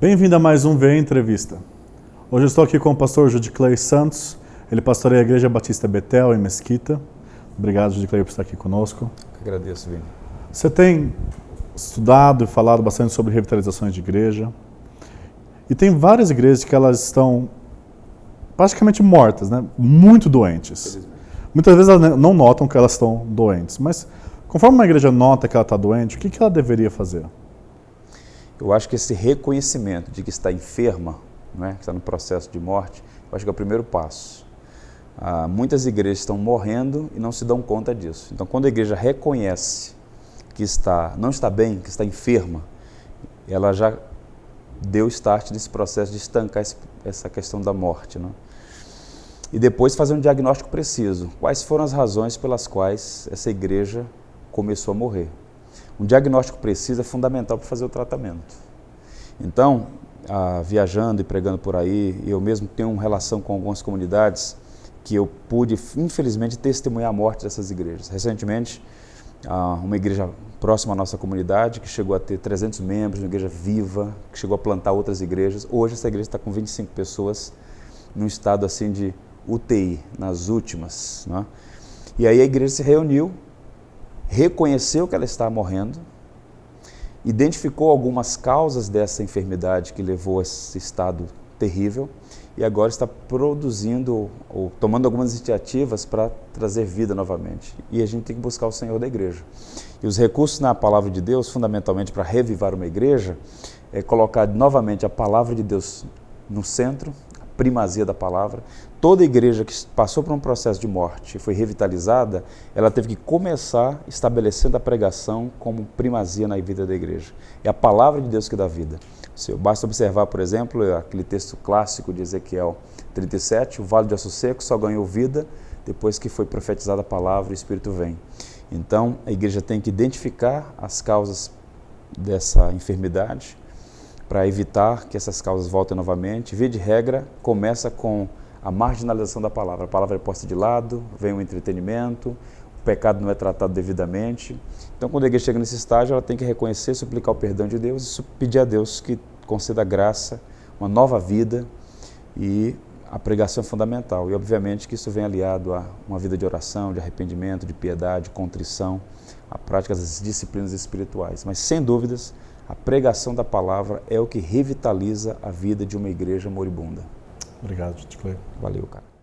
Bem-vindo a mais um VE Entrevista. Hoje eu estou aqui com o pastor Judiclei Santos. Ele pastoreia a Igreja Batista Betel, em Mesquita. Obrigado, Judiclei, por estar aqui conosco. Agradeço, Vini. Você tem estudado e falado bastante sobre revitalizações de igreja. E tem várias igrejas que elas estão praticamente mortas, né? Muito doentes. Muitas vezes elas não notam que elas estão doentes, mas conforme uma igreja nota que ela está doente, o que ela deveria fazer? Eu acho que esse reconhecimento de que está enferma, né, que está no processo de morte, eu acho que é o primeiro passo. Muitas igrejas estão morrendo e não se dão conta disso. Então, quando a igreja reconhece que não está bem, que está enferma, ela já deu start nesse processo de estancar essa questão da morte, né? E depois fazer um diagnóstico preciso. Quais foram as razões pelas quais essa igreja começou a morrer? Um diagnóstico preciso é fundamental para fazer o tratamento. Então, viajando e pregando por aí, eu mesmo tenho uma relação com algumas comunidades que eu pude, infelizmente, testemunhar a morte dessas igrejas. Recentemente, uma igreja próxima à nossa comunidade, que chegou a ter 300 membros, uma igreja viva, que chegou a plantar outras igrejas. Hoje, essa igreja está com 25 pessoas, num estado assim de UTI, nas últimas, né? E aí a igreja se reuniu, reconheceu que ela estava morrendo, identificou algumas causas dessa enfermidade que levou a esse estado terrível e agora está produzindo ou tomando algumas iniciativas para trazer vida novamente. E a gente tem que buscar o Senhor da igreja. E os recursos na palavra de Deus, fundamentalmente para revivar uma igreja, é colocar novamente a palavra de Deus no centro, a primazia da palavra. Toda igreja que passou por um processo de morte e foi revitalizada, ela teve que começar estabelecendo a pregação como primazia na vida da igreja. É a palavra de Deus que dá vida. Basta observar, por exemplo, aquele texto clássico de Ezequiel 37, o Vale de Ossos Secos só ganhou vida depois que foi profetizada a palavra e o Espírito vem. Então, a igreja tem que identificar as causas dessa enfermidade para evitar que essas causas voltem novamente. Via de regra, começa com a marginalização da palavra. A palavra é posta de lado, vem o entretenimento, o pecado não é tratado devidamente. Então, quando a igreja chega nesse estágio, ela tem que reconhecer, suplicar o perdão de Deus e pedir a Deus que conceda graça, uma nova vida, e a pregação é fundamental. E, obviamente, que isso vem aliado a uma vida de oração, de arrependimento, de piedade, contrição, a prática das disciplinas espirituais. Mas, sem dúvidas, a pregação da palavra é o que revitaliza a vida de uma igreja moribunda. Obrigado, Judiclei. Valeu, cara.